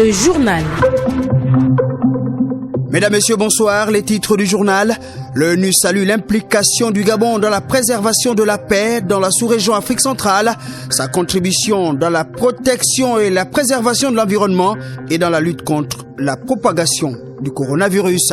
le journal. Mesdames, Messieurs, bonsoir. Les titres du journal. L'ONU salue l'implication du Gabon dans la préservation de la paix dans la sous-région Afrique centrale, sa contribution dans la protection et la préservation de l'environnement et dans la lutte contre la propagation du coronavirus.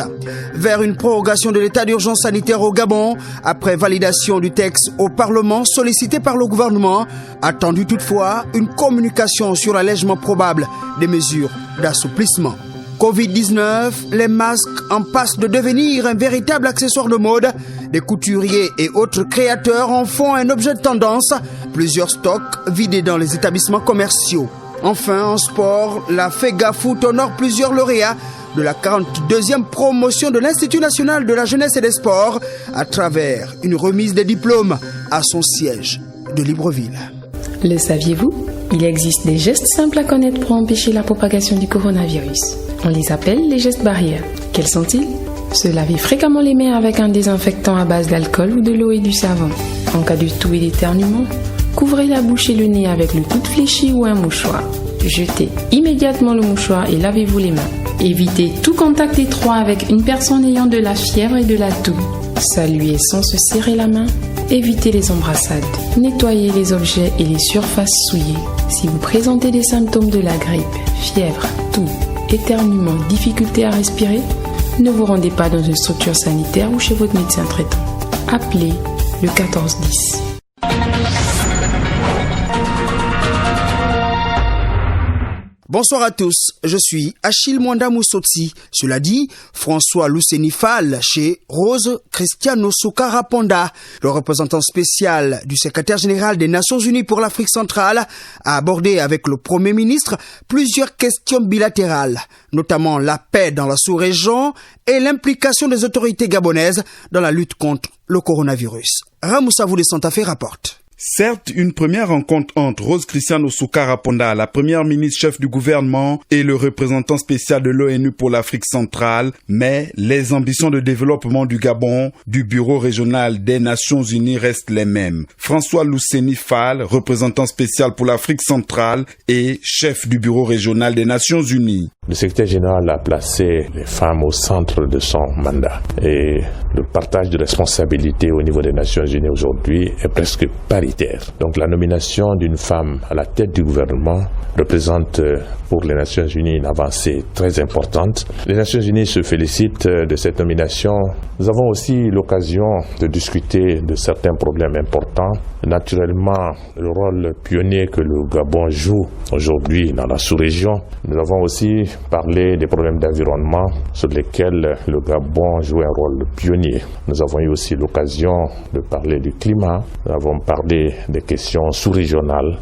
Vers une prorogation de l'état d'urgence sanitaire au Gabon, après validation du texte au Parlement sollicité par le gouvernement, attendu toutefois une communication sur l'allègement probable des mesures d'assouplissement. Covid-19, les masques en passent de devenir un véritable accessoire de mode. Des couturiers et autres créateurs en font un objet de tendance. Plusieurs stocks vidés dans les établissements commerciaux. Enfin, en sport, la FEGA Foot honore plusieurs lauréats de la 42e promotion de l'Institut national de la jeunesse et des sports à travers une remise des diplômes à son siège de Libreville. Le saviez-vous ? Il existe des gestes simples à connaître pour empêcher la propagation du coronavirus. On les appelle les gestes barrières. Quels sont-ils ? Se laver fréquemment les mains avec un désinfectant à base d'alcool ou de l'eau et du savon. En cas de toux et d'éternuement, couvrez la bouche et le nez avec le coude fléchi ou un mouchoir. Jetez immédiatement le mouchoir et lavez-vous les mains. Évitez tout contact étroit avec une personne ayant de la fièvre et de la toux. Saluez sans se serrer la main. Évitez les embrassades. Nettoyez les objets et les surfaces souillées. Si vous présentez des symptômes de la grippe, fièvre, toux, éternuement, difficulté à respirer, ne vous rendez pas dans une structure sanitaire ou chez votre médecin traitant. Appelez le 1410. Bonsoir à tous, je suis Achille Mwanda Moussotsi. Cela dit, François Luceni Fall chez Rose Cristiano Soukara Ponda, le représentant spécial du secrétaire général des Nations Unies pour l'Afrique centrale, a abordé avec le Premier ministre plusieurs questions bilatérales, notamment la paix dans la sous-région et l'implication des autorités gabonaises dans la lutte contre le coronavirus. Ramoussa Voulé Santa-Fe rapporte. Certes, une première rencontre entre Rose Cristiano Soukara Ponda, la première ministre chef du gouvernement, et le représentant spécial de l'ONU pour l'Afrique centrale, mais les ambitions de développement du Gabon, du bureau régional des Nations Unies restent les mêmes. François Luceni Fall, représentant spécial pour l'Afrique centrale et chef du bureau régional des Nations Unies. Le secrétaire général a placé les femmes au centre de son mandat et le partage de responsabilités au niveau des Nations Unies aujourd'hui est presque paritaire. Donc la nomination d'une femme à la tête du gouvernement représente pour les Nations Unies une avancée très importante. Les Nations Unies se félicitent de cette nomination. Nous avons aussi l'occasion de discuter de certains problèmes importants. Naturellement, le rôle pionnier que le Gabon joue aujourd'hui dans la sous-région. Nous avons aussi parlé des problèmes d'environnement sur lesquels le Gabon joue un rôle pionnier. Nous avons eu aussi l'occasion de parler du climat. Nous avons parlé des questions sous-régionales,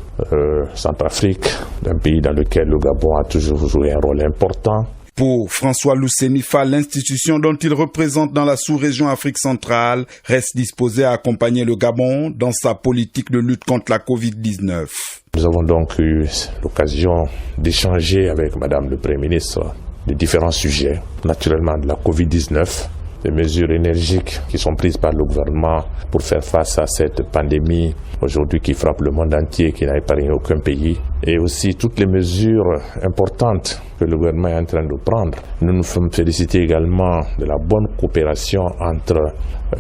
Centrafrique, un pays dans lequel le Gabon a toujours joué un rôle important. Pour François Luceni Fall, l'institution dont il représente dans la sous-région Afrique centrale reste disposée à accompagner le Gabon dans sa politique de lutte contre la Covid-19. Nous avons donc eu l'occasion d'échanger avec Madame le Premier ministre de différents sujets, naturellement de la Covid-19, des mesures énergiques qui sont prises par le gouvernement pour faire face à cette pandémie aujourd'hui qui frappe le monde entier, qui n'a épargné aucun pays, et aussi toutes les mesures importantes que le gouvernement est en train de prendre. Nous nous félicitons également de la bonne coopération entre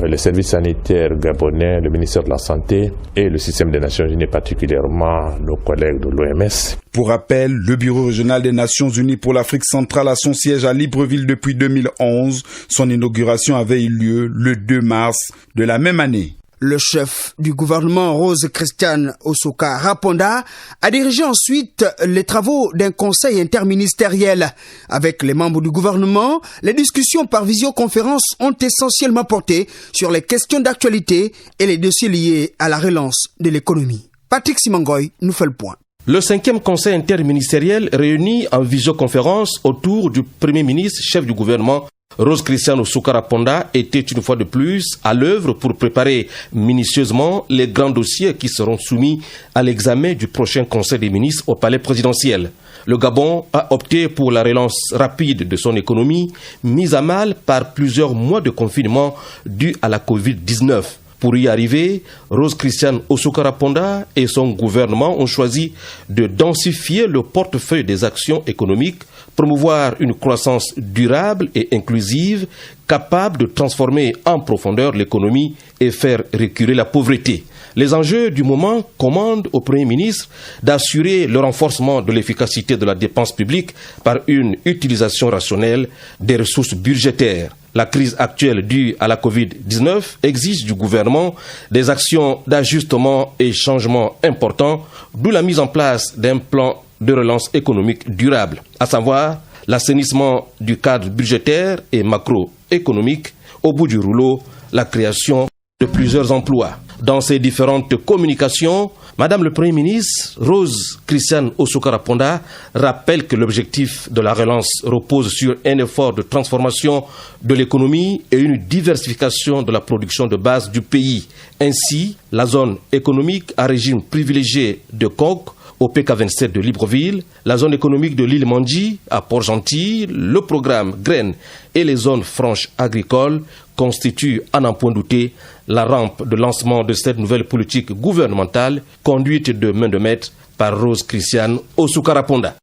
les services sanitaires gabonais, le ministère de la Santé et le système des Nations Unies, particulièrement nos collègues de l'OMS. Pour rappel, le Bureau régional des Nations Unies pour l'Afrique centrale a son siège à Libreville depuis 2011. Son inauguration avait eu lieu le 2 mars de la même année. Le chef du gouvernement, Rose Cristiano Soukara Ponda, a dirigé ensuite les travaux d'un conseil interministériel. Avec les membres du gouvernement, les discussions par visioconférence ont essentiellement porté sur les questions d'actualité et les dossiers liés à la relance de l'économie. Patrick Simangoy nous fait le point. Le 5e conseil interministériel réuni en visioconférence autour du Premier ministre, chef du gouvernement, Rose Cristiano Soukara Ponda, était une fois de plus à l'œuvre pour préparer minutieusement les grands dossiers qui seront soumis à l'examen du prochain conseil des ministres au palais présidentiel. Le Gabon a opté pour la relance rapide de son économie, mise à mal par plusieurs mois de confinement dû à la Covid-19. Pour y arriver, Rose Cristiano Soukara Ponda et son gouvernement ont choisi de densifier le portefeuille des actions économiques promouvoir une croissance durable et inclusive, capable de transformer en profondeur l'économie et faire reculer la pauvreté. Les enjeux du moment commandent au Premier ministre d'assurer le renforcement de l'efficacité de la dépense publique par une utilisation rationnelle des ressources budgétaires. La crise actuelle due à la Covid-19 exige du gouvernement des actions d'ajustement et changement importants, d'où la mise en place d'un plan de relance économique durable, à savoir l'assainissement du cadre budgétaire et macroéconomique, au bout du rouleau, la création de plusieurs emplois. Dans ses différentes communications, Madame le Premier ministre, Rose Christiane Osukwara-Ponda, rappelle que l'objectif de la relance repose sur un effort de transformation de l'économie et une diversification de la production de base du pays. Ainsi, la zone économique à régime privilégié de Coq au PK27 de Libreville, la zone économique de l'île Mandji à Port-Gentil, le programme Graines et les zones franches agricoles constituent, à n'en point douter, la rampe de lancement de cette nouvelle politique gouvernementale conduite de main de maître par Rose Christiane Osukwara-Ponda.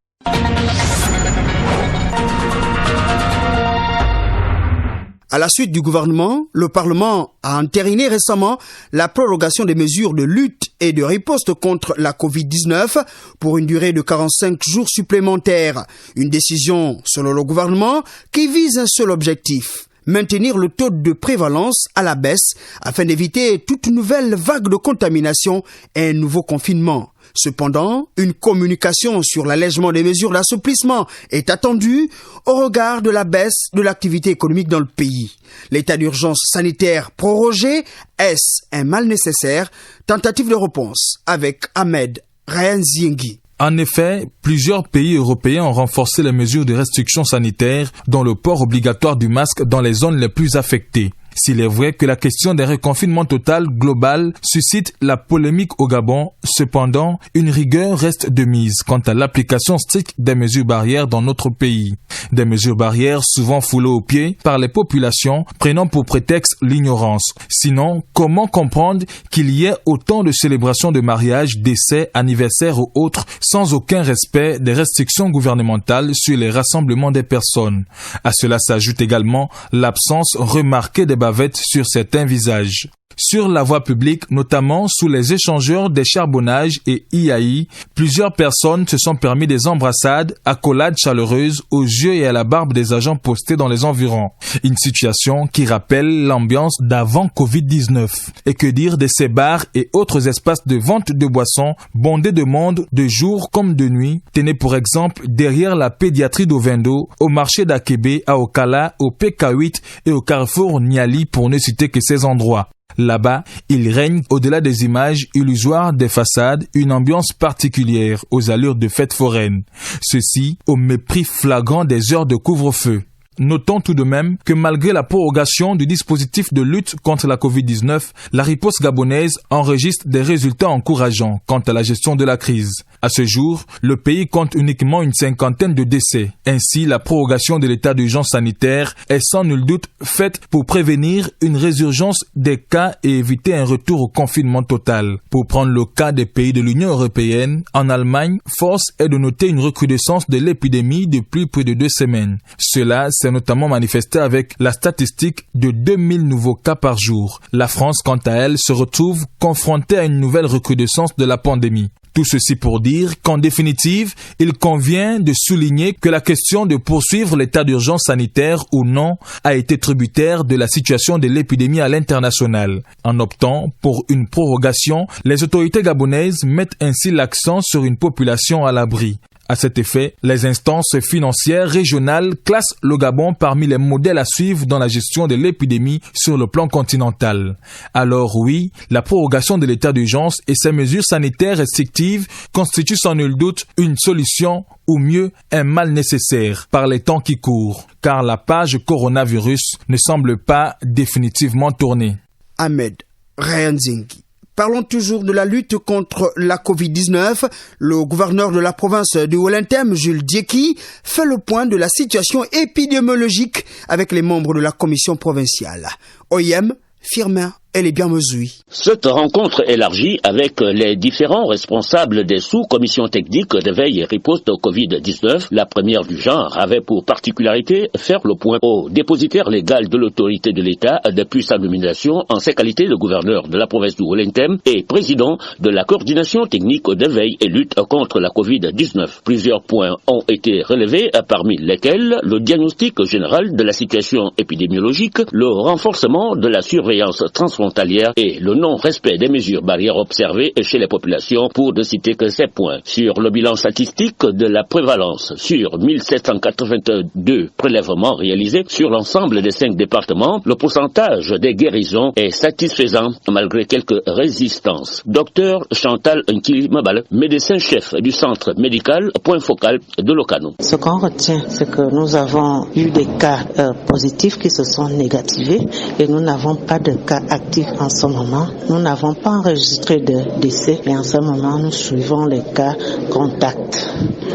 À la suite du gouvernement, le Parlement a entériné récemment la prorogation des mesures de lutte et de riposte contre la Covid-19 pour une durée de 45 jours supplémentaires. Une décision, selon le gouvernement, qui vise un seul objectif: maintenir le taux de prévalence à la baisse afin d'éviter toute nouvelle vague de contamination et un nouveau confinement. Cependant, une communication sur l'allègement des mesures d'assouplissement est attendue au regard de la baisse de l'activité économique dans le pays. L'état d'urgence sanitaire prorogé, est-ce un mal nécessaire? Tentative de réponse avec Ahmed Rayanziengi. En effet, plusieurs pays européens ont renforcé les mesures de restriction sanitaire, dont le port obligatoire du masque dans les zones les plus affectées. S'il est vrai que la question des reconfinements total global suscite la polémique au Gabon, cependant, une rigueur reste de mise quant à l'application stricte des mesures barrières dans notre pays. Des mesures barrières souvent foulées aux pieds par les populations, prenant pour prétexte l'ignorance. Sinon, comment comprendre qu'il y ait autant de célébrations de mariage, décès, anniversaires ou autres sans aucun respect des restrictions gouvernementales sur les rassemblements des personnes? À cela s'ajoute également l'absence remarquée des bavettes sur certains visages. Sur la voie publique, notamment sous les échangeurs des charbonnages et IAI, plusieurs personnes se sont permis des embrassades, accolades chaleureuses aux yeux et à la barbe des agents postés dans les environs. Une situation qui rappelle l'ambiance d'avant Covid-19. Et que dire de ces bars et autres espaces de vente de boissons bondés de monde de jour comme de nuit. Tenez pour exemple derrière la pédiatrie d'Ovendo, au marché d'Akébé, à Okala, au PK8 et au carrefour Niali pour ne citer que ces endroits. Là-bas, il règne, au-delà des images illusoires des façades, une ambiance particulière aux allures de fête foraine. Ceci au mépris flagrant des heures de couvre-feu. Notons tout de même que malgré la prorogation du dispositif de lutte contre la Covid-19, la riposte gabonaise enregistre des résultats encourageants quant à la gestion de la crise. À ce jour, le pays compte uniquement une 50aine de décès. Ainsi, la prorogation de l'état d'urgence sanitaire est sans nul doute faite pour prévenir une résurgence des cas et éviter un retour au confinement total. Pour prendre le cas des pays de l'Union européenne, en Allemagne, force est de noter une recrudescence de l'épidémie depuis près de 2 semaines. Cela s'est notamment manifesté avec la statistique de 2000 nouveaux cas par jour. La France, quant à elle, se retrouve confrontée à une nouvelle recrudescence de la pandémie. Tout ceci pour dire qu'en définitive, il convient de souligner que la question de poursuivre l'état d'urgence sanitaire ou non a été tributaire de la situation de l'épidémie à l'international. En optant pour une prorogation, les autorités gabonaises mettent ainsi l'accent sur une population à l'abri. À cet effet, les instances financières régionales classent le Gabon parmi les modèles à suivre dans la gestion de l'épidémie sur le plan continental. Alors oui, la prorogation de l'état d'urgence et ses mesures sanitaires restrictives constituent sans nul doute une solution ou mieux un mal nécessaire par les temps qui courent, car la page coronavirus ne semble pas définitivement tournée. Ahmed Rayanziengi. Parlons toujours de la lutte contre la Covid-19. Le gouverneur de la province du Wellington, Jules Dieki, fait le point de la situation épidémiologique avec les membres de la commission provinciale. OIM, Firmin Elle est bien mesurée. Cette rencontre élargie avec les différents responsables des sous-commissions techniques de veille et riposte au Covid-19, la première du genre, avait pour particularité faire le point au dépositaire légal de l'autorité de l'État depuis sa nomination en ses qualités de gouverneur de la province du Haut-Lentem et président de la coordination technique de veille et lutte contre la Covid-19. Plusieurs points ont été relevés, parmi lesquels le diagnostic général de la situation épidémiologique, le renforcement de la surveillance transfrontalière et le non-respect des mesures barrières observées chez les populations, pour ne citer que ces points. Sur le bilan statistique de la prévalence, sur 1782 prélèvements réalisés sur l'ensemble des 5 départements, le pourcentage des guérisons est satisfaisant malgré quelques résistances. Docteur Chantal Nkili-Mabal, médecin-chef du centre médical Point Focal de Lokano. Ce qu'on retient, c'est que nous avons eu des cas positifs qui se sont négativés et nous n'avons pas de cas actifs en ce moment. Nous n'avons pas enregistré de décès et en ce moment nous suivons les cas contacts.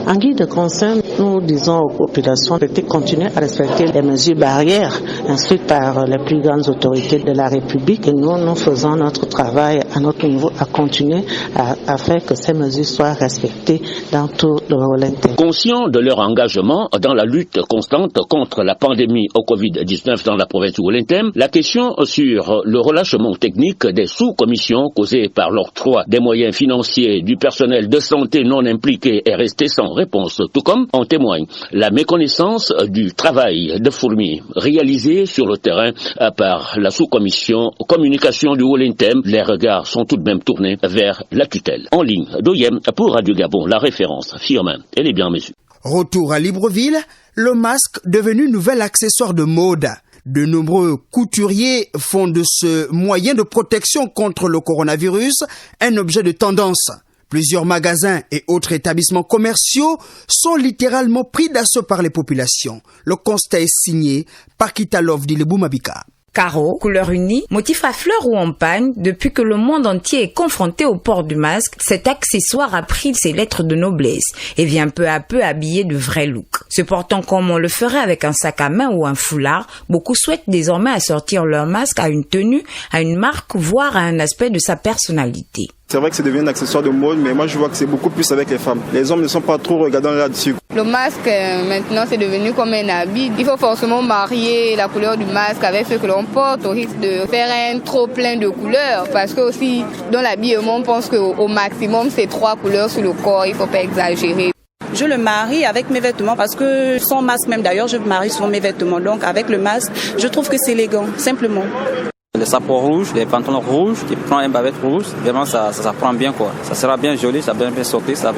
En guise de conseil, nous disons aux populations de continuer à respecter les mesures barrières instruites par les plus grandes autorités de la République et nous faisons notre travail à notre niveau à continuer à faire que ces mesures soient respectées dans tout le Haut-Lentem. Conscients de leur engagement dans la lutte constante contre la pandémie au Covid-19 dans la province du Haut-Lentem, la question sur le relâchement technique des sous-commissions causées par l'octroi des moyens financiers du personnel de santé non impliqué est restée sans réponse, tout comme en témoigne la méconnaissance du travail de fourmi réalisé sur le terrain par la sous-commission communication du Haut-Lentem. Les regards sont tout de même tournés vers la tutelle. En ligne d'Oyem pour Radio Gabon, la référence Firmin, elle est bien mesurée. Retour à Libreville, le masque devenu nouvel accessoire de mode. De nombreux couturiers font de ce moyen de protection contre le coronavirus un objet de tendance. Plusieurs magasins et autres établissements commerciaux sont littéralement pris d'assaut par les populations. Le constat est signé par Kitalov Dilebou Mabika. Carreaux, couleur unie, motif à fleurs ou en pagne, depuis que le monde entier est confronté au port du masque, cet accessoire a pris ses lettres de noblesse et vient peu à peu habiller de vrais looks. Se portant comme on le ferait avec un sac à main ou un foulard, beaucoup souhaitent désormais assortir leur masque à une tenue, à une marque, voire à un aspect de sa personnalité. C'est vrai que c'est devenu un accessoire de mode, mais moi je vois que c'est beaucoup plus avec les femmes. Les hommes ne sont pas trop regardants là-dessus. Le masque, maintenant, c'est devenu comme un habit. Il faut forcément marier la couleur du masque avec ce que l'on porte, au risque de faire un trop plein de couleurs. Parce que aussi, dans l'habillement, on pense qu'au maximum, c'est 3 couleurs sur le corps. Il ne faut pas exagérer. Je le marie avec mes vêtements parce que sans masque même d'ailleurs, je marie sur mes vêtements. Donc avec le masque, je trouve que c'est élégant, simplement. Les sapots rouges, les pantalons rouges, qui prend un bavette rouge, vraiment ça prend bien quoi. Ça sera bien joli, ça va bien sortir, ça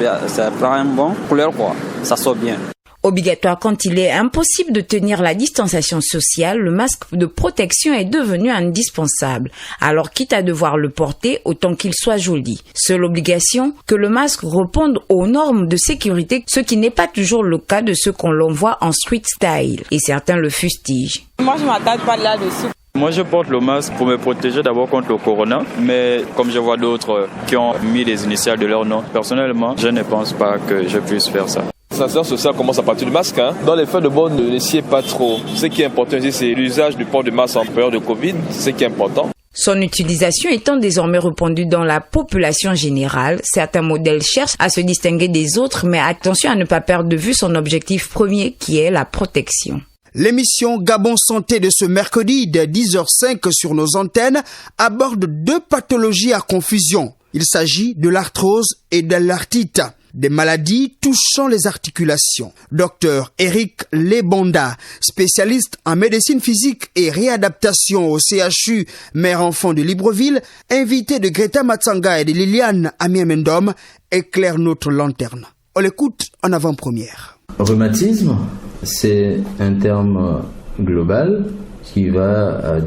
prend un bon couleur quoi, ça sort bien. Obligatoire quand il est impossible de tenir la distanciation sociale, le masque de protection est devenu indispensable. Alors quitte à devoir le porter, autant qu'il soit joli. Seule obligation, que le masque réponde aux normes de sécurité, ce qui n'est pas toujours le cas de ceux qu'on l'envoie en street style. Et certains le fustigent. Moi je m'attaque pas là-dessus. Moi je porte le masque pour me protéger d'abord contre le corona, mais comme je vois d'autres qui ont mis les initiales de leur nom, personnellement je ne pense pas que je puisse faire ça. Distanciation sociale commence à partir du masque. Dans les faits de bord, ne l'essayez pas trop. Ce qui est important ici, c'est l'usage du port de masque en période de Covid, c'est ce qui est important. Son utilisation étant désormais répandue dans la population générale, certains modèles cherchent à se distinguer des autres, mais attention à ne pas perdre de vue son objectif premier qui est la protection. L'émission Gabon Santé de ce mercredi de 10h05 sur nos antennes aborde 2 pathologies à confusion. Il s'agit de l'arthrose et de l'arthrite, des maladies touchant les articulations. Docteur Eric Lebonda, spécialiste en médecine physique et réadaptation au CHU Mère-Enfant de Libreville, invité de Greta Matsanga et de Liliane Amiamendom, éclaire notre lanterne. On l'écoute en avant-première. Rhumatisme, c'est un terme global qui va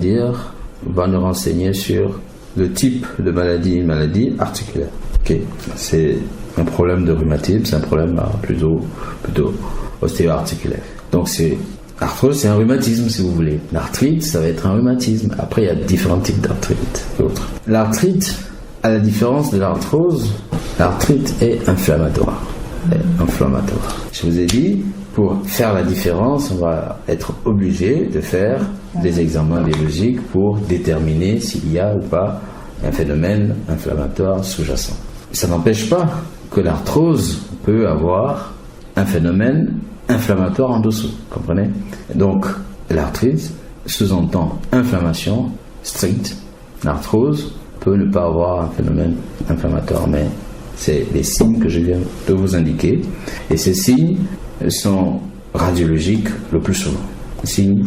nous renseigner sur le type de maladie articulaire. Okay. C'est un problème de rhumatisme, c'est un problème plutôt ostéo-articulaire. Donc l'arthrose, c'est un rhumatisme si vous voulez. L'arthrite, ça va être un rhumatisme. Après, il y a différents types d'arthrite. L'arthrite, à la différence de l'arthrose, l'arthrite est inflammatoire. Je vous ai dit, pour faire la différence, on va être obligé de faire des examens biologiques pour déterminer s'il y a ou pas un phénomène inflammatoire sous-jacent. Ça n'empêche pas que l'arthrose peut avoir un phénomène inflammatoire en dessous, comprenez? Donc, l'arthrite sous-entend inflammation stricte. L'arthrose peut ne pas avoir un phénomène inflammatoire, mais c'est les signes que je viens de vous indiquer. Et ces signes sont radiologiques le plus souvent. Signes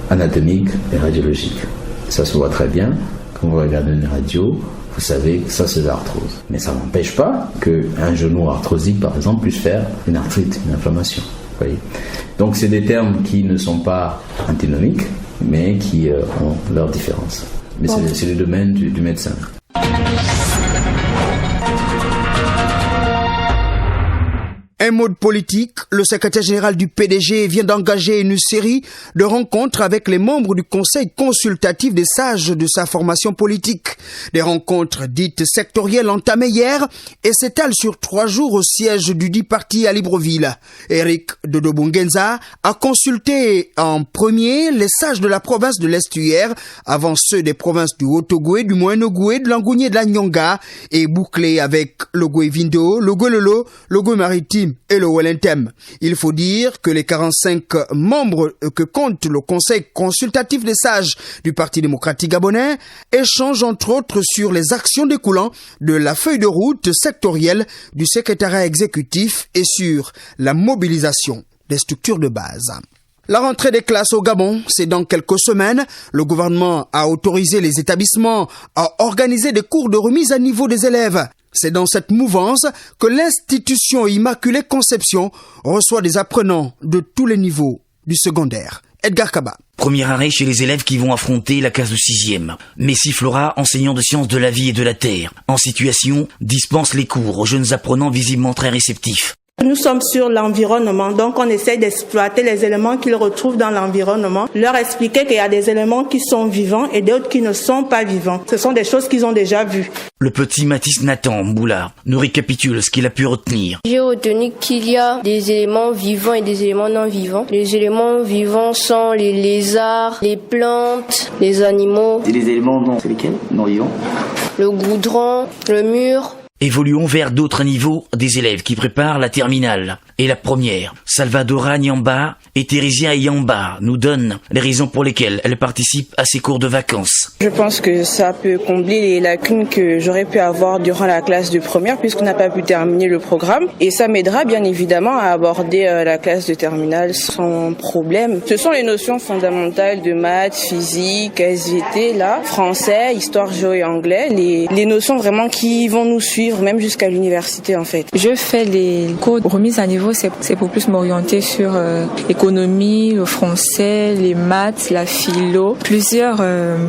anatomiques et radiologiques. Ça se voit très bien. Quand vous regardez une radio, vous savez que ça c'est de l'arthrose. Mais ça n'empêche pas qu'un genou arthrosique, par exemple, puisse faire une arthrite, une inflammation. Vous voyez. Donc c'est des termes qui ne sont pas antinomiques, mais qui ont leur différence. Mais c'est le domaine du médecin. Un mode politique, le secrétaire général du PDG vient d'engager une série de rencontres avec les membres du conseil consultatif des sages de sa formation politique. Des rencontres dites sectorielles entamées hier et s'étalent sur 3 jours au siège du dit parti à Libreville. Eric Dodobungenza a consulté en premier les sages de la province de l'Estuaire avant ceux des provinces du Haut-Ogooué, du Moyen-Ogooué, de l'Angounié et de la Nyanga et bouclé avec le Goué-Vindo, le Goué-Lolo, le Goué-Maritime et le Wellentem. Il faut dire que les 45 membres que compte le conseil consultatif des sages du Parti démocratique gabonais échangent entre autres sur les actions découlant de la feuille de route sectorielle du secrétariat exécutif et sur la mobilisation des structures de base. La rentrée des classes au Gabon, c'est dans quelques semaines. Le gouvernement a autorisé les établissements à organiser des cours de remise à niveau des élèves. C'est dans cette mouvance que l'institution Immaculée Conception reçoit des apprenants de tous les niveaux du secondaire. Edgar Kaba. Premier arrêt chez les élèves qui vont affronter la classe de 6e. Messi Flora, enseignant de sciences de la vie et de la terre, en situation, dispense les cours aux jeunes apprenants visiblement très réceptifs. Nous sommes sur l'environnement, donc on essaye d'exploiter les éléments qu'ils retrouvent dans l'environnement, leur expliquer qu'il y a des éléments qui sont vivants et d'autres qui ne sont pas vivants. Ce sont des choses qu'ils ont déjà vues. Le petit Mathis Nathan Mboula nous récapitule ce qu'il a pu retenir. J'ai retenu qu'il y a des éléments vivants et des éléments non vivants. Les éléments vivants sont les lézards, les plantes, les animaux. Et les éléments non, c'est lesquels? Non vivants? Le goudron, le mur. Évoluons vers d'autres niveaux des élèves qui préparent la terminale et la première. Salvadora Nyamba et Thérésia Yamba nous donnent les raisons pour lesquelles elle participe à ces cours de vacances. Je pense que ça peut combler les lacunes que j'aurais pu avoir durant la classe de première puisqu'on n'a pas pu terminer le programme. Et ça m'aidera bien évidemment à aborder la classe de terminale sans problème. Ce sont les notions fondamentales de maths, physique, SVT, là, français, histoire, géo et anglais. Les notions vraiment qui vont nous suivre même jusqu'à l'université en fait. Je fais les cours de remise à niveau, c'est pour plus m'orienter sur l'économie, le français, les maths, la philo, plusieurs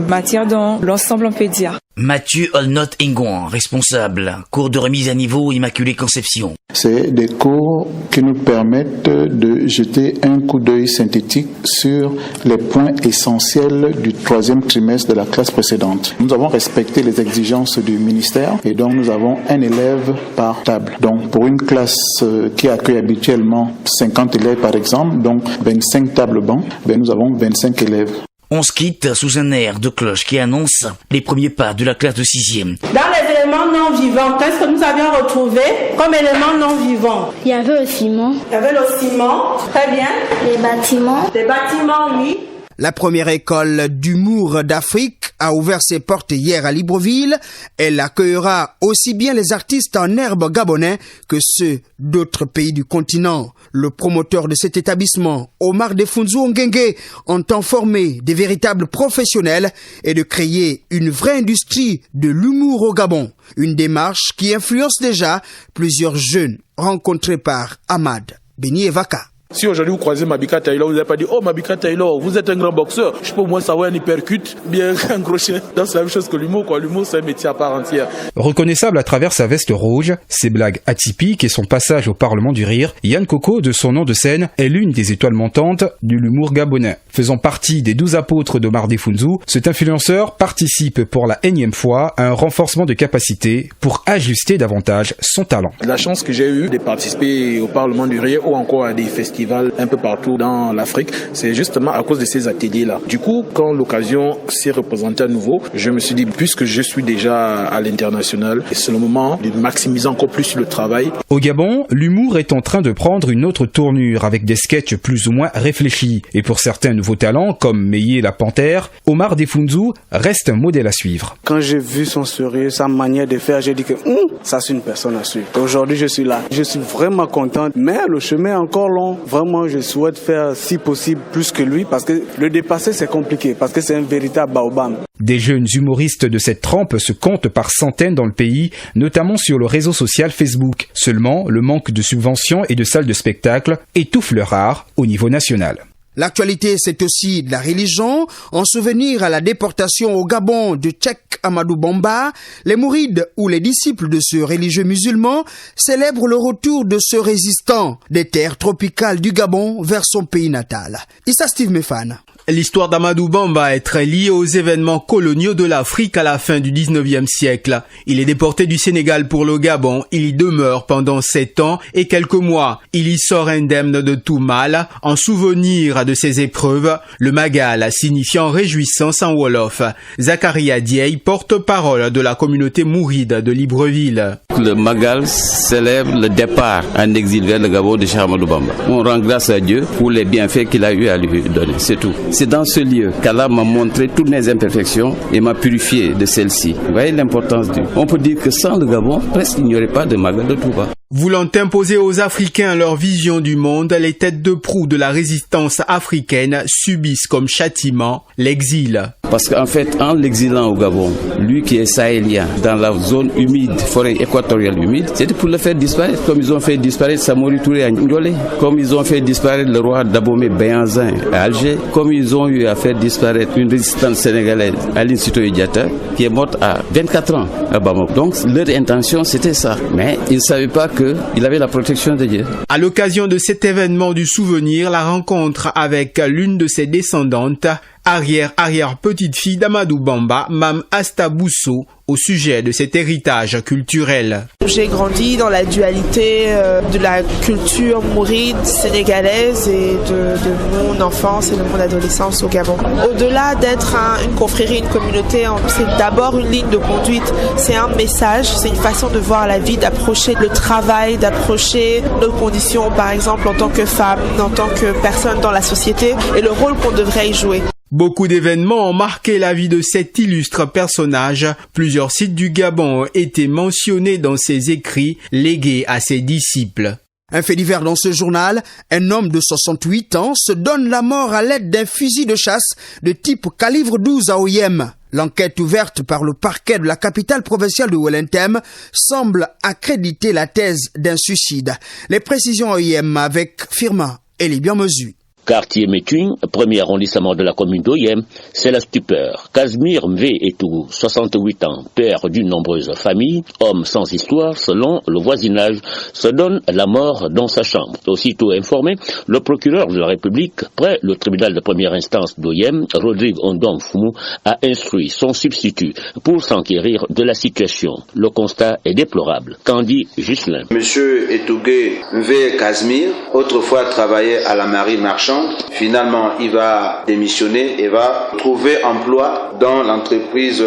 matières dans l'ensemble on peut dire. Mathieu Olnot Engouan, responsable, cours de remise à niveau Immaculée Conception. C'est des cours qui nous permettent de jeter un coup d'œil synthétique sur les points essentiels du 3e trimestre de la classe précédente. Nous avons respecté les exigences du ministère et donc nous avons un élève par table. Donc pour une classe qui accueille habituellement 50 élèves par exemple, donc 25 tables bancs, nous avons 25 élèves. On se quitte sous un air de cloche qui annonce les premiers pas de la classe de 6e. Dans les éléments non vivants, qu'est-ce que nous avions retrouvé comme éléments non vivants? Il y avait le ciment. Il y avait le ciment, très bien. Les bâtiments. Les bâtiments, oui. La première école d'humour d'Afrique a ouvert ses portes hier à Libreville. Elle accueillera aussi bien les artistes en herbe gabonais que ceux d'autres pays du continent. Le promoteur de cet établissement, Omar Defunzu Ongengue, entend former des véritables professionnels et de créer une vraie industrie de l'humour au Gabon. Une démarche qui influence déjà plusieurs jeunes rencontrés par Ahmad Beni Evaka. Si aujourd'hui vous croisez Mabika Taylor, vous n'avez pas dit « Oh Mabika Taylor, vous êtes un grand boxeur. Je peux au moins savoir un hypercute, bien un crochet. » Donc c'est la même chose que l'humour, quoi. L'humour, c'est un métier à part entière. Reconnaissable à travers sa veste rouge, ses blagues atypiques et son passage au Parlement du Rire, Yann Koko, de son nom de scène, est l'une des étoiles montantes de l'humour gabonais. Faisant partie des 12 apôtres d'Omar Defunzu, cet influenceur participe pour la énième fois à un renforcement de capacité pour ajuster davantage son talent. La chance que j'ai eue de participer au Parlement du Rire ou encore à des festivals festivals un peu partout dans l'Afrique. C'est justement à cause de ces ateliers-là. Du coup, quand l'occasion s'est représentée à nouveau, je me suis dit, puisque je suis déjà à l'international, c'est le moment de maximiser encore plus le travail. Au Gabon, l'humour est en train de prendre une autre tournure avec des sketchs plus ou moins réfléchis. Et pour certains nouveaux talents, comme Meillé la Panthère, Omar Defunzu reste un modèle à suivre. Quand j'ai vu son sourire, sa manière de faire, j'ai dit que ça c'est une personne à suivre. Aujourd'hui, je suis là. Je suis vraiment content, mais le chemin est encore long. Vraiment, je souhaite faire, si possible, plus que lui, parce que le dépasser, c'est compliqué, parce que c'est un véritable baobab. Des jeunes humoristes de cette trempe se comptent par centaines dans le pays, notamment sur le réseau social Facebook. Seulement, le manque de subventions et de salles de spectacle étouffe leur art au niveau national. L'actualité, c'est aussi de la religion. En souvenir à la déportation au Gabon de Cheikh Amadou Bamba, les mourides ou les disciples de ce religieux musulman célèbrent le retour de ce résistant des terres tropicales du Gabon vers son pays natal. Issa Steve Mefan. L'histoire d'Amadou Bamba est très liée aux événements coloniaux de l'Afrique à la fin du 19e siècle. Il est déporté du Sénégal pour le Gabon. Il y demeure pendant 7 ans et quelques mois. Il y sort indemne de tout mal. En souvenir de ces épreuves, le Magal signifiant réjouissance en Wolof. Zakaria Dieye, porte-parole de la communauté mouride de Libreville. Le Magal célèbre le départ en exil vers le Gabon de Cheikh Amadou Bamba. On rend grâce à Dieu pour les bienfaits qu'il a eu à lui donner, c'est tout. C'est dans ce lieu qu'Allah m'a montré toutes mes imperfections et m'a purifié de celles-ci. Vous voyez l'importance du... On peut dire que sans le Gabon, presque il n'y aurait pas de Magal de Touba. Voulant imposer aux Africains leur vision du monde, les têtes de proue de la résistance africaine subissent comme châtiment l'exil. Parce qu'en fait, en l'exilant au Gabon, lui qui est sahélien, dans la zone humide, forêt équatoriale humide, c'était pour le faire disparaître, comme ils ont fait disparaître Samori Touré à Ndolé, comme ils ont fait disparaître le roi Dahomey Béhanzin à Alger, comme ils ont eu à faire disparaître une résistante sénégalaise, Aline Sitoé Diatta, qui est morte à 24 ans à Bamako. Donc leur intention c'était ça, mais ils ne savaient pas qu'il avait la protection de Dieu. À l'occasion de cet événement du souvenir, la rencontre avec l'une de ses descendantes, arrière-petite-fille d'Amadou Bamba, Mam Asta Bousso, au sujet de cet héritage culturel. J'ai grandi dans la dualité de la culture mouride sénégalaise et de mon enfance et de mon adolescence au Gabon. Au-delà d'être une confrérie, une communauté, c'est d'abord une ligne de conduite, c'est un message, c'est une façon de voir la vie, d'approcher le travail, d'approcher nos conditions, par exemple en tant que femme, en tant que personne dans la société et le rôle qu'on devrait y jouer. Beaucoup d'événements ont marqué la vie de cet illustre personnage. Plusieurs sites du Gabon ont été mentionnés dans ses écrits légués à ses disciples. Un fait divers dans ce journal, un homme de 68 ans se donne la mort à l'aide d'un fusil de chasse de type calibre 12 à OIM. L'enquête ouverte par le parquet de la capitale provinciale de Wellington semble accréditer la thèse d'un suicide. Les précisions OIM avec Firmin et les bien mesures. Quartier Métuing, premier arrondissement de la commune d'Oyem, c'est la stupeur. Casimir Mvé Etou, 68 ans, père d'une nombreuse famille, homme sans histoire selon le voisinage, se donne la mort dans sa chambre. Aussitôt informé, le procureur de la République, près le tribunal de première instance d'Oyem, Rodrigue Ondong Foumou, a instruit son substitut pour s'enquérir de la situation. Le constat est déplorable. Candy Ghislain. Monsieur Etougué Mvé Casimir, autrefois travaillait à la marine marchande. Finalement, il va démissionner et va trouver emploi dans l'entreprise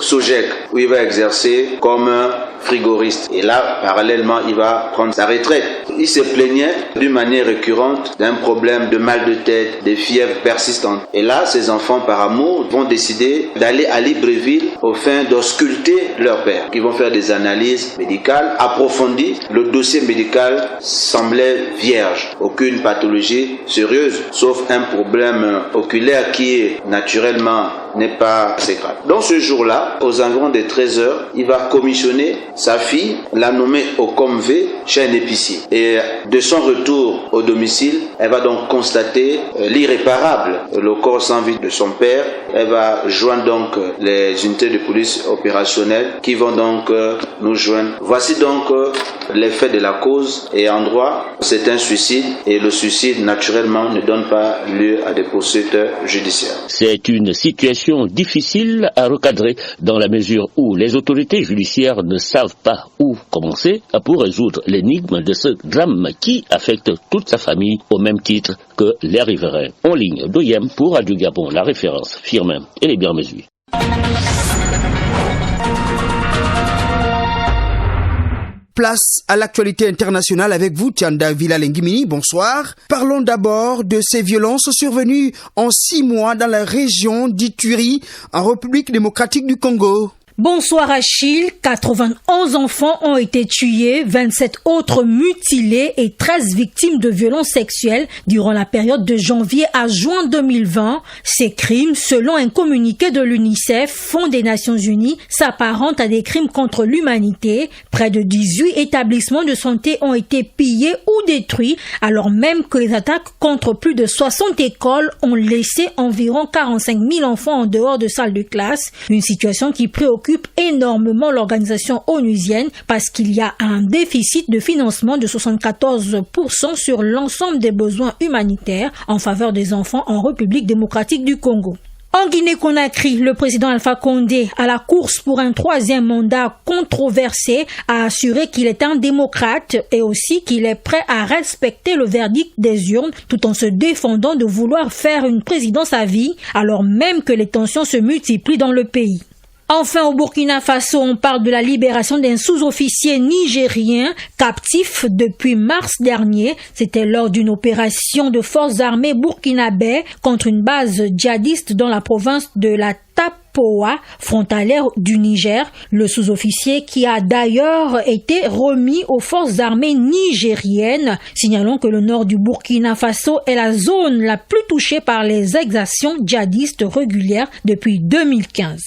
Sogec où il va exercer comme frigoriste. Et là, parallèlement, il va prendre sa retraite. Il se plaignait d'une manière récurrente d'un problème de mal de tête, de fièvre persistante. Et là, ses enfants, par amour, vont décider d'aller à Libreville au fin d'ausculter leur père. Ils vont faire des analyses médicales approfondies. Le dossier médical semblait vierge. Aucune pathologie sérieuse, sauf un problème oculaire qui est naturellement n'est pas assez grave. Dans ce jour-là, aux environs des 13h, il va commissionner sa fille, la nommer au COMV chez un épicier. Et de son retour au domicile, elle va donc constater l'irréparable, le corps sans vie de son père. Elle va joindre donc les unités de police opérationnelles qui vont donc nous joindre. Voici donc l'effet de la cause et en droit, c'est un suicide et le suicide naturellement ne donne pas lieu à des poursuites judiciaires. C'est une situation difficile à recadrer dans la mesure où les autorités judiciaires ne savent pas où commencer pour résoudre l'énigme de ce drame qui affecte toute sa famille au même titre que les riverains. En ligne d'OIM pour Radio Gabon, la référence Firmin et les bien mesures. Place à l'actualité internationale avec vous, Tianda Villa-Lengimini, bonsoir. Parlons d'abord de ces violences survenues en 6 mois dans la région d'Ituri, en République démocratique du Congo. Bonsoir Achille, 91 enfants ont été tués, 27 autres mutilés et 13 victimes de violences sexuelles durant la période de janvier à juin 2020. Ces crimes, selon un communiqué de l'UNICEF, Fonds des Nations Unies, s'apparentent à des crimes contre l'humanité. Près de 18 établissements de santé ont été pillés ou détruits, alors même que les attaques contre plus de 60 écoles ont laissé environ 45 000 enfants en dehors de salles de classe. Une situation qui préoccupe énormément l'organisation onusienne parce qu'il y a un déficit de financement de 74% sur l'ensemble des besoins humanitaires en faveur des enfants en République démocratique du Congo. En Guinée-Conakry, le président Alpha Condé, à la course pour un 3e mandat controversé, a assuré qu'il est un démocrate et aussi qu'il est prêt à respecter le verdict des urnes tout en se défendant de vouloir faire une présidence à vie, alors même que les tensions se multiplient dans le pays. Enfin, au Burkina Faso, on parle de la libération d'un sous-officier nigérien captif depuis mars dernier. C'était lors d'une opération de forces armées burkinabè contre une base djihadiste dans la province de la Tapoa, frontalière du Niger. Le sous-officier qui a d'ailleurs été remis aux forces armées nigériennes. Signalons que le nord du Burkina Faso est la zone la plus touchée par les exactions djihadistes régulières depuis 2015.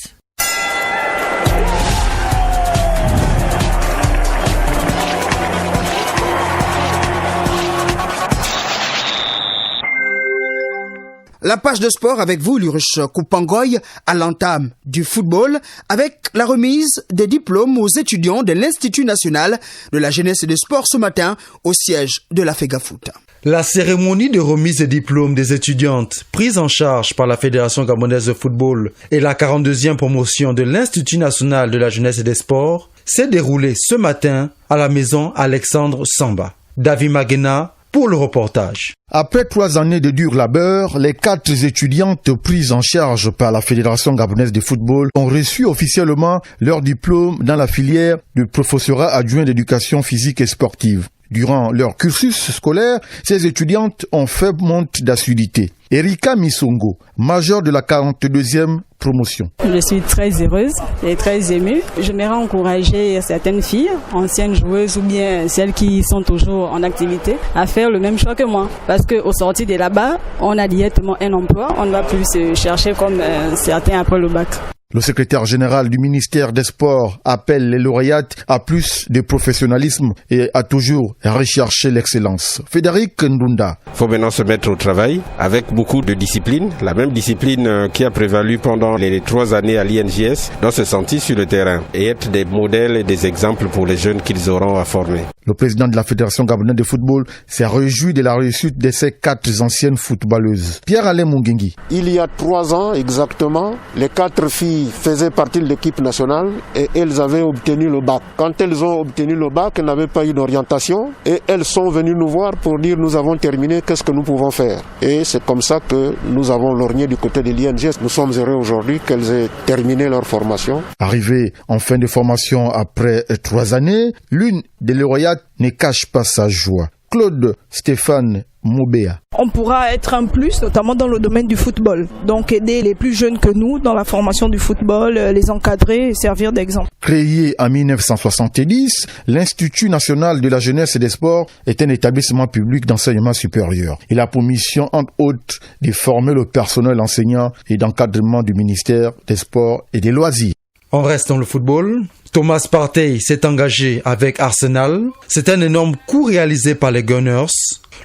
La page de sport avec vous, Lurich Koupangoy, à l'entame du football, avec la remise des diplômes aux étudiants de l'Institut national de la jeunesse et des sports ce matin au siège de la FEGAFOOT. La cérémonie de remise des diplômes des étudiantes, prise en charge par la Fédération gabonaise de football et la 42e promotion de l'Institut national de la jeunesse et des sports, s'est déroulée ce matin à la maison Alexandre Samba. David Magena pour le reportage. Après 3 années de dur labeur, les 4 étudiantes prises en charge par la Fédération gabonaise de football ont reçu officiellement leur diplôme dans la filière de professorat adjoint d'éducation physique et sportive. Durant leur cursus scolaire, ces étudiantes ont fait montre d'assiduité. Erika Misongo, majeure de la 42e promotion. Je suis très heureuse et très émue. J'aimerais encourager certaines filles, anciennes joueuses ou bien celles qui sont toujours en activité, à faire le même choix que moi. Parce qu'au sortir de là-bas, on a directement un emploi. On ne va plus se chercher comme certains après le bac. Le secrétaire général du ministère des Sports appelle les lauréates à plus de professionnalisme et à toujours rechercher l'excellence. Frédéric Ndunda. Il faut maintenant se mettre au travail avec beaucoup de discipline. La même discipline qui a prévalu pendant les 3 années à l'INJS doit se sentir sur le terrain et être des modèles et des exemples pour les jeunes qu'ils auront à former. Le président de la Fédération gabonaise de football s'est réjoui de la réussite de ces 4 anciennes footballeuses. Pierre-Alain Mungengi. Il y a 3 ans exactement, les 4 filles faisaient partie de l'équipe nationale et elles avaient obtenu le bac. Quand elles ont obtenu le bac, elles n'avaient pas eu d'orientation et elles sont venues nous voir pour dire nous avons terminé, qu'est-ce que nous pouvons faire? Et c'est comme ça que nous avons lorgné du côté de l'INJS. Nous sommes heureux aujourd'hui qu'elles aient terminé leur formation. Arrivées en fin de formation après 3 années, l'une des lauréates ne cache pas sa joie. Claude Stéphane Moubéa. On pourra être un plus, notamment dans le domaine du football. Donc aider les plus jeunes que nous dans la formation du football, les encadrer et servir d'exemple. Créé en 1970, l'Institut national de la jeunesse et des sports est un établissement public d'enseignement supérieur. Il a pour mission, entre autres, de former le personnel enseignant et d'encadrement du ministère des Sports et des Loisirs. On reste dans le football. Thomas Partey s'est engagé avec Arsenal. C'est un énorme coup réalisé par les Gunners.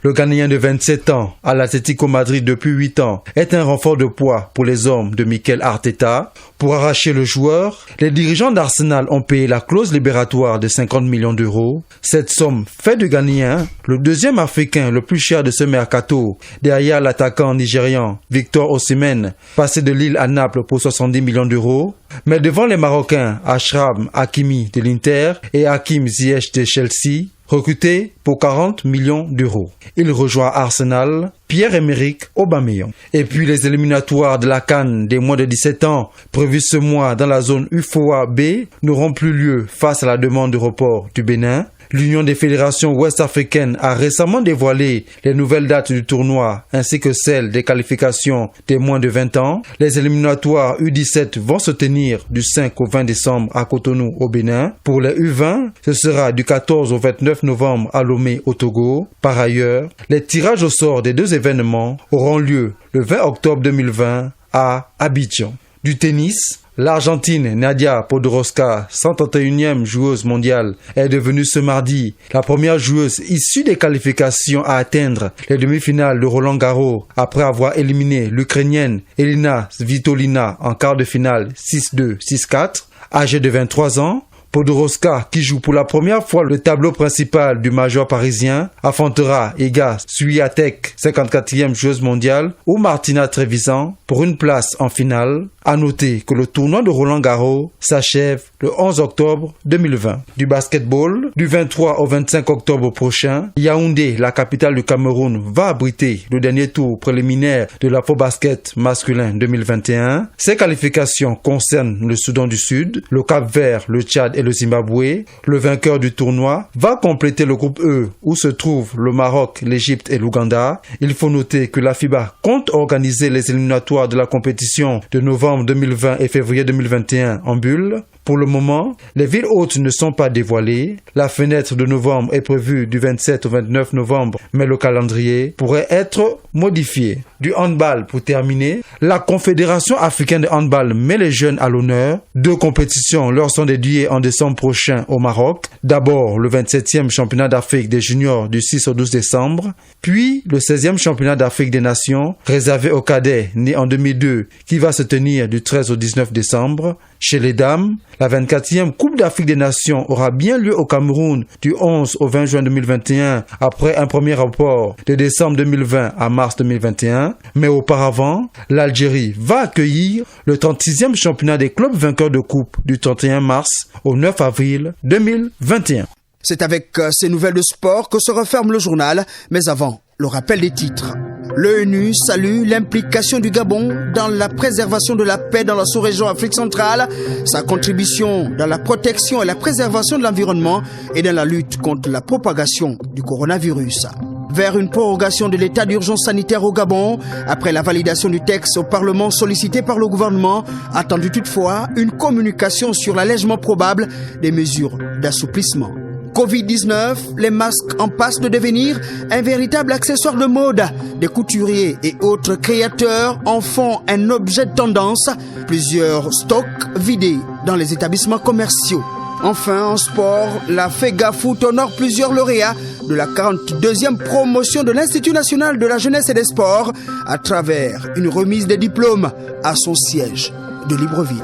Le Ghanéen de 27 ans, à l'Atlético Madrid depuis 8 ans, est un renfort de poids pour les hommes de Mikel Arteta. Pour arracher le joueur, les dirigeants d'Arsenal ont payé la clause libératoire de 50 millions d'euros. Cette somme fait du Ghanéen le deuxième Africain le plus cher de ce mercato, derrière l'attaquant nigérian Victor Osimhen, passé de Lille à Naples pour 70 millions d'euros. Mais devant les Marocains Achraf Hakimi de l'Inter et Hakim Ziyech de Chelsea, recruté pour 40 millions d'euros. Il rejoint Arsenal, Pierre-Emerick Aubameyang. Et puis les éliminatoires de la CAN des moins de 17 ans, prévus ce mois dans la zone UFOA B, n'auront plus lieu face à la demande de report du Bénin. L'Union des fédérations ouest-africaines a récemment dévoilé les nouvelles dates du tournoi ainsi que celles des qualifications des moins de 20 ans. Les éliminatoires U17 vont se tenir du 5 au 20 décembre à Cotonou au Bénin. Pour les U20, ce sera du 14 au 29 novembre à Lomé au Togo. Par ailleurs, les tirages au sort des deux événements auront lieu le 20 octobre 2020 à Abidjan. Du tennis, l'Argentine Nadia Podoroska, 131e joueuse mondiale, est devenue ce mardi la première joueuse issue des qualifications à atteindre les demi-finales de Roland-Garros après avoir éliminé l'Ukrainienne Elina Svitolina en quart de finale 6-2, 6-4. Âgée de 23 ans, Podoroska, qui joue pour la première fois le tableau principal du major parisien, affrontera Iga Swiatek, 54e joueuse mondiale, ou Martina Trevisan pour une place en finale. À noter que le tournoi de Roland-Garros s'achève le 11 octobre 2020. Du basketball, du 23 au 25 octobre prochain, Yaoundé, la capitale du Cameroun, va abriter le dernier tour préliminaire de l'Afrobasket masculin 2021. Ces qualifications concernent le Soudan du Sud, le Cap-Vert, le Tchad et le Zimbabwe. Le vainqueur du tournoi va compléter le groupe E où se trouvent le Maroc, l'Égypte et l'Ouganda. Il faut noter que la FIBA compte organiser les éliminatoires de la compétition de novembre 2020 et février 2021 en bulle. Pour le moment, les villes hôtes ne sont pas dévoilées. La fenêtre de novembre est prévue du 27 au 29 novembre, mais le calendrier pourrait être modifié. Du handball pour terminer, la Confédération africaine de handball met les jeunes à l'honneur. 2 compétitions leur sont dédiées en décembre prochain au Maroc. D'abord le 27e championnat d'Afrique des juniors du 6 au 12 décembre, puis le 16e championnat d'Afrique des nations réservé aux cadets nés en 2002 qui va se tenir du 13 au 19 décembre. Chez les dames, la 24e Coupe d'Afrique des Nations aura bien lieu au Cameroun du 11 au 20 juin 2021 après un premier report de décembre 2020 à mars 2021. Mais auparavant, l'Algérie va accueillir le 36e championnat des clubs vainqueurs de coupe du 31 mars au 9 avril 2021. C'est avec ces nouvelles de sport que se referme le journal, mais avant, le rappel des titres. L'ONU salue l'implication du Gabon dans la préservation de la paix dans la sous-région Afrique centrale, sa contribution dans la protection et la préservation de l'environnement et dans la lutte contre la propagation du coronavirus. Vers une prorogation de l'état d'urgence sanitaire au Gabon, après la validation du texte au Parlement sollicité par le gouvernement, attendu toutefois une communication sur l'allègement probable des mesures d'assouplissement. Covid-19, les masques en passe de devenir un véritable accessoire de mode. Des couturiers et autres créateurs en font un objet de tendance. Plusieurs stocks vidés dans les établissements commerciaux. Enfin, en sport, la FEGA Foot honore plusieurs lauréats de la 42e promotion de l'Institut national de la jeunesse et des sports à travers une remise des diplômes à son siège de Libreville.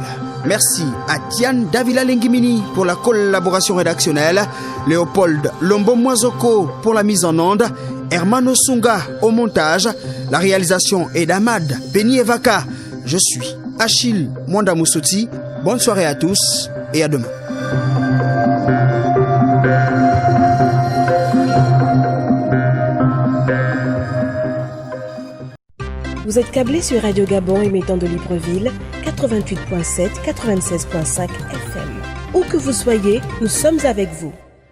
Merci à Tiane Davila Lengimini pour la collaboration rédactionnelle, Léopold Lombo-Moisoko pour la mise en onde, Hermano Sunga au montage, la réalisation est d'Ahmad Beni Evaka. Je suis Achille Mwanda-Moussouti. Bonne soirée à tous et à demain. Vous êtes câblé sur Radio Gabon émettant de Libreville, 88.7, 96.5 FM. Où que vous soyez, nous sommes avec vous.